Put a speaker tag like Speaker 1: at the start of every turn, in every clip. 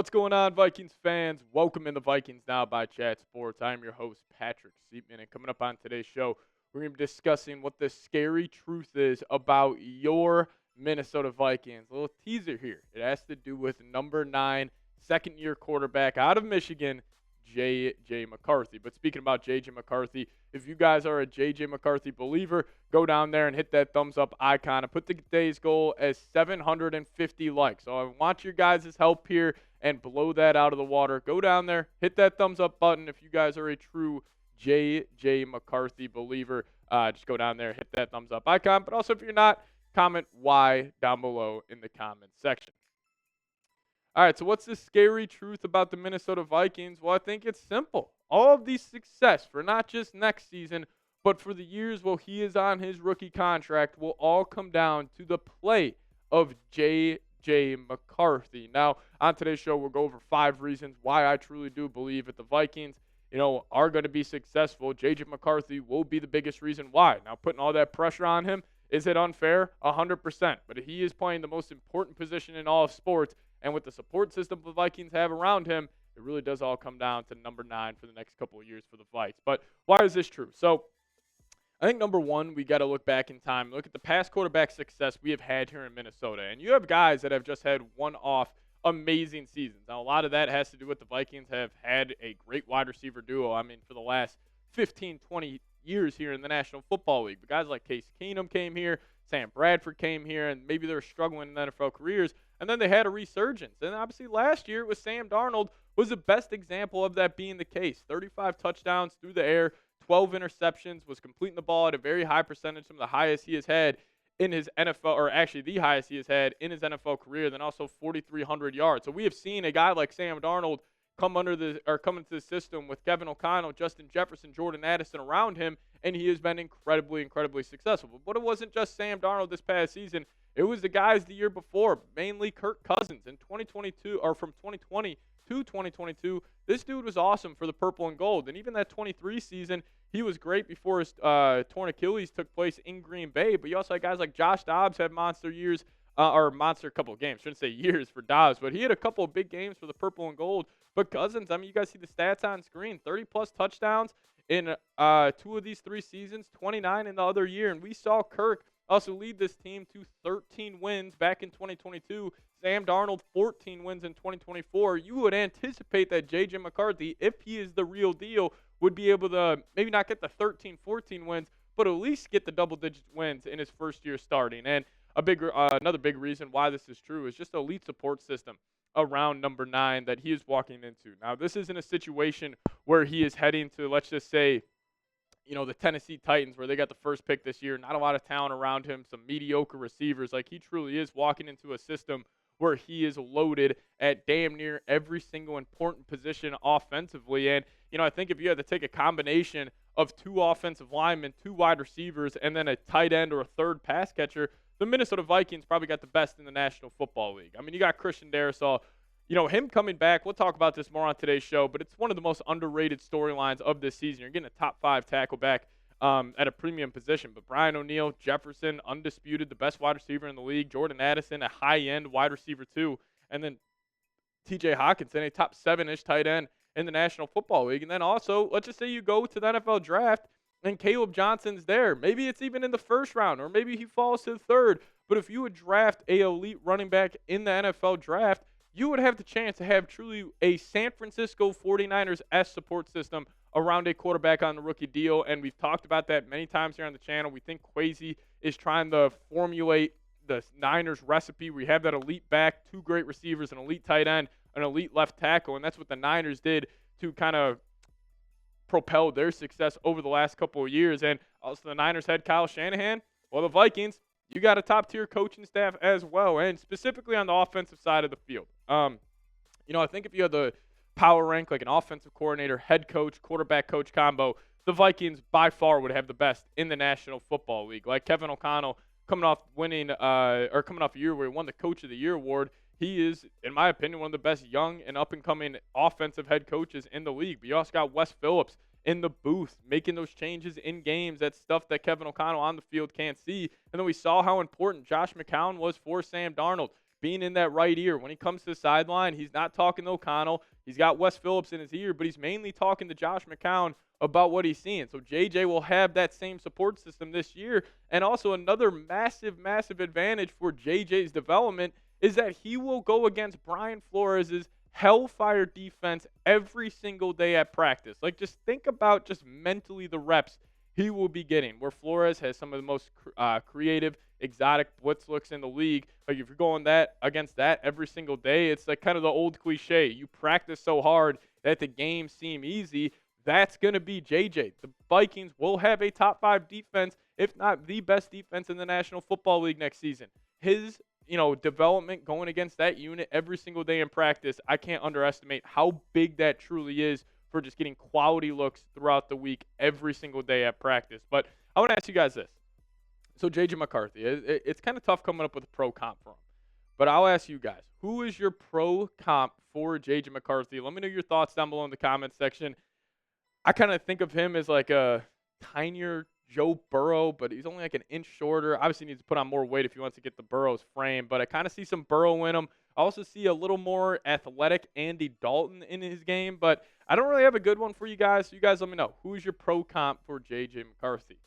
Speaker 1: What's going on, Vikings fans? Welcome in the Vikings Now by Chat Sports. I'm your host, Patrick Siepman, and coming up on today's show, we're going to be discussing what the scary truth is about your Minnesota Vikings. A little teaser here. It has to do with number 9, second-year quarterback out of Michigan, J.J. McCarthy. But speaking about J.J. McCarthy, if you guys are a J.J. McCarthy believer, go down there and hit that thumbs up icon and put today's goal as 750 likes. So I want your guys' help here and blow that out of the water. Go down there, hit that thumbs up button if you guys are a true J.J. McCarthy believer. Just go down there, hit that thumbs up icon. But also if you're not, comment why down below in the comments section. All right, so what's the scary truth about the Minnesota Vikings? Well, I think it's simple. All of the success for not just next season, but for the years while he is on his rookie contract will all come down to the play of J.J. McCarthy. Now, on today's show, we'll go over 5 reasons why I truly do believe that the Vikings, are going to be successful. J.J. McCarthy will be the biggest reason why. Now, putting all that pressure on him, is it unfair? 100%. But he is playing the most important position in all of sports. And with the support system the Vikings have around him, it really does all come down to number 9 for the next couple of years for the Vikes. But why is this true? So I think number 1, we got to look back in time, look at the past quarterback success we have had here in Minnesota. And you have guys that have just had one-off amazing seasons. Now, a lot of that has to do with the Vikings have had a great wide receiver duo, for the last 15, 20 years here in the National Football League. But guys like Case Keenum came here, Sam Bradford came here, and maybe they're struggling in NFL careers. And then they had a resurgence. And obviously last year with Sam Darnold was the best example of that being the case. 35 touchdowns through the air, 12 interceptions, was completing the ball at a very high percentage, some of the highest he has had in his NFL, or actually the highest he has had in his NFL career, then also 4,300 yards. So we have seen a guy like Sam Darnold come into the system with Kevin O'Connell, Justin Jefferson, Jordan Addison around him, and he has been incredibly, incredibly successful. But it wasn't just Sam Darnold this past season. It was the guys the year before, mainly Kirk Cousins. In 2022, or from 2020 to 2022, this dude was awesome for the purple and gold. And even that 23 season, he was great before his torn Achilles took place in Green Bay. But you also had guys like Josh Dobbs had monster years, or monster couple of games. Shouldn't say years for Dobbs, but he had a couple of big games for the purple and gold. But Cousins, you guys see the stats on screen, 30-plus touchdowns in 2 of these 3 seasons, 29 in the other year. And we saw Kirk also lead this team to 13 wins back in 2022. Sam Darnold, 14 wins in 2024. You would anticipate that J.J. McCarthy, if he is the real deal, would be able to maybe not get the 13, 14 wins, but at least get the double-digit wins in his first year starting. And another big reason why this is true is just the elite support system around number 9 that he is walking into. Now, this isn't a situation where he is heading to, let's just say, the Tennessee Titans, where they got the first pick this year. Not a lot of talent around him, some mediocre receivers. Like, he truly is walking into a system where he is loaded at damn near every single important position offensively. And, I think if you had to take a combination of 2 offensive linemen, 2 wide receivers, and then a tight end or a third pass catcher, the Minnesota Vikings probably got the best in the National Football League. You got Christian Darrisaw. Him coming back, we'll talk about this more on today's show, but it's one of the most underrated storylines of this season. You're getting a top 5 tackle back at a premium position. But Brian O'Neill, Jefferson, undisputed, the best wide receiver in the league. Jordan Addison, a high-end wide receiver too. And then T.J. Hawkinson, a top 7-ish tight end in the National Football League. And then also, let's just say you go to the NFL draft and Caleb Johnson's there. Maybe it's even in the first round, or maybe he falls to the third. But if you would draft a elite running back in the NFL draft, you would have the chance to have truly a San Francisco 49ers-esque support system around a quarterback on the rookie deal. And we've talked about that many times here on the channel. We think Kwesi is trying to formulate the Niners recipe. We have that elite back, 2 great receivers, an elite tight end, an elite left tackle. And that's what the Niners did to kind of propel their success over the last couple of years. And also the Niners had Kyle Shanahan. Well, the Vikings, you got a top-tier coaching staff as well, and specifically on the offensive side of the field. I think if you had the power rank, like an offensive coordinator, head coach, quarterback coach combo, the Vikings by far would have the best in the National Football League. Like Kevin O'Connell coming off a year where he won the Coach of the Year award. He is, in my opinion, one of the best young and up-and-coming offensive head coaches in the league. But you also got Wes Phillips in the booth, making those changes in games. That's stuff that Kevin O'Connell on the field can't see. And then we saw how important Josh McCown was for Sam Darnold. being in that right ear. When he comes to the sideline, he's not talking to O'Connell. He's got Wes Phillips in his ear, but he's mainly talking to Josh McCown about what he's seeing. So J.J. will have that same support system this year. And also another massive, massive advantage for J.J.'s development is that he will go against Brian Flores' hellfire defense every single day at practice. Like, just think about just mentally the reps he will be getting, where Flores has some of the most creative, exotic blitz looks in the league. Like, if you're going that against that every single day, it's like kind of the old cliche. You practice so hard that the games seem easy. That's going to be J.J. The Vikings will have a top 5 defense, if not the best defense in the National Football League next season. His development going against that unit every single day in practice, I can't underestimate how big that truly is for just getting quality looks throughout the week every single day at practice. But I want to ask you guys this. So J.J. McCarthy, it's kind of tough coming up with a pro comp for him. But I'll ask you guys, who is your pro comp for J.J. McCarthy? Let me know your thoughts down below in the comments section. I kind of think of him as like a tinier Joe Burrow, but he's only like an inch shorter. Obviously needs to put on more weight if he wants to get the Burrow's frame, but I kind of see some Burrow in him. I also see a little more athletic Andy Dalton in his game, but I don't really have a good one for you guys, so you guys let me know. Who is your pro comp for J.J. McCarthy?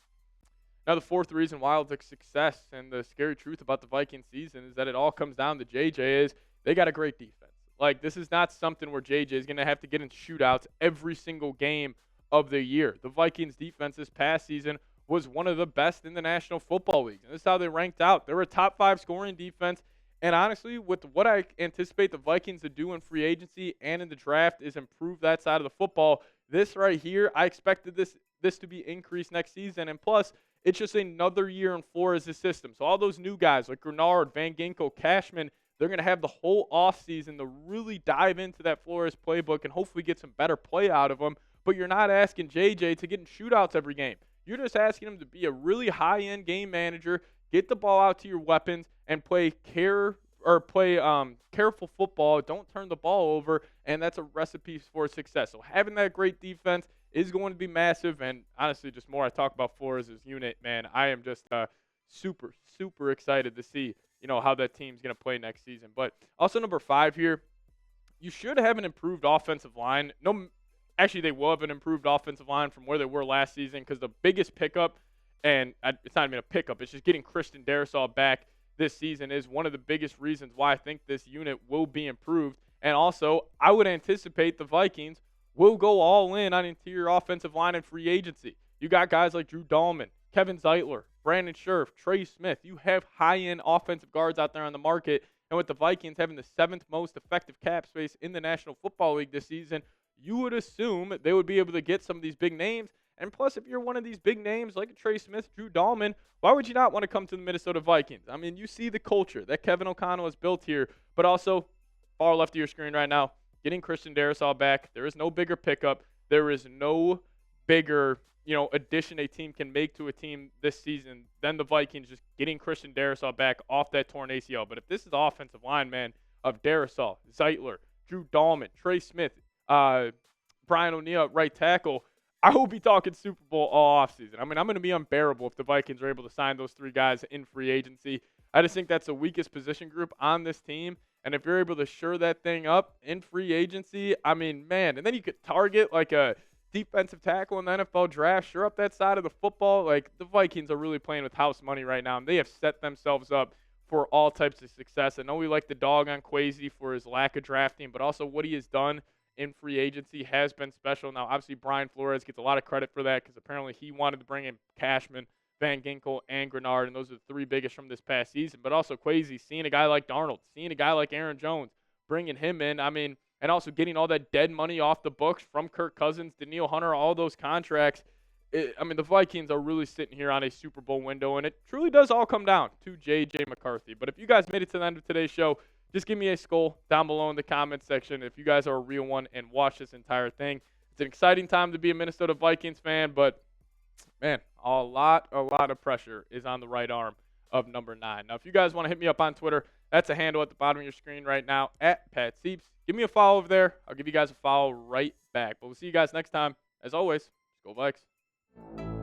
Speaker 1: Now, the fourth reason why the success and the scary truth about the Vikings season is that it all comes down to J.J. is they got a great defense. Like, this is not something where J.J. is going to have to get in shootouts every single game of the year. The Vikings defense this past season was one of the best in the National Football League. And this is how they ranked out. They were a top 5 scoring defense. And honestly, with what I anticipate the Vikings to do in free agency and in the draft is improve that side of the football. This right here, I expected this to be increased next season. And plus, it's just another year in Flores' system. So all those new guys like Grenard, Van Ginkel, Cashman, they're going to have the whole offseason to really dive into that Flores playbook and hopefully get some better play out of them. But you're not asking J.J. to get in shootouts every game. You're just asking him to be a really high-end game manager, get the ball out to your weapons, and play careful football. Don't turn the ball over, and that's a recipe for success. So having that great defense is going to be massive, and honestly, just more I talk about Flores' unit, man, I am just super, super excited to see how that team's going to play next season. But also number 5 here, you should have an improved offensive line. Actually, they will have an improved offensive line from where they were last season because the biggest pickup, and it's not even a pickup, it's just getting Christian Darrisaw back this season is one of the biggest reasons why I think this unit will be improved. And also, I would anticipate the Vikings will go all in on interior offensive line and free agency. You got guys like Drew Dahlman, Kevin Zeitler, Brandon Scherf, Trey Smith. You have high-end offensive guards out there on the market. And with the Vikings having the 7th most effective cap space in the National Football League this season, you would assume they would be able to get some of these big names. And plus, if you're one of these big names like Trey Smith, Drew Dahlman, why would you not want to come to the Minnesota Vikings? I mean, you see the culture that Kevin O'Connell has built here, but also far left of your screen right now, getting Christian Darrisaw back. There is no bigger pickup. There is no bigger, addition a team can make to a team this season than the Vikings just getting Christian Darrisaw back off that torn ACL. But if this is the offensive line, man, of Darrisaw, Zeitler, Drew Dahlman, Trey Smith, Brian O'Neill at right tackle, I will be talking Super Bowl all offseason. I mean, I'm going to be unbearable if the Vikings are able to sign those 3 guys in free agency. I just think that's the weakest position group on this team. And if you're able to shore that thing up in free agency, I mean, man, and then you could target like a defensive tackle in the NFL draft, shore up that side of the football. Like, the Vikings are really playing with house money right now, and they have set themselves up for all types of success. I know we like the dog on Kwesi for his lack of drafting, but also what he has done in free agency has been special. Now, obviously, Brian Flores gets a lot of credit for that because apparently he wanted to bring in Cashman, Van Ginkel, and Grenard, and those are the 3 biggest from this past season. But also Kwesi, seeing a guy like Darnold, seeing a guy like Aaron Jones, bringing him in, I mean, and also getting all that dead money off the books from Kirk Cousins, Daniil Hunter, all those contracts. The Vikings are really sitting here on a Super Bowl window, and it truly does all come down to J.J. McCarthy. But if you guys made it to the end of today's show, just give me a SKOL down below in the comments section if you guys are a real one and watch this entire thing. It's an exciting time to be a Minnesota Vikings fan, but, man, a lot of pressure is on the right arm of number 9. Now, if you guys want to hit me up on Twitter, that's a handle at the bottom of your screen right now, at Pat Sieps. Give me a follow over there. I'll give you guys a follow right back. But we'll see you guys next time. As always, go Vikes.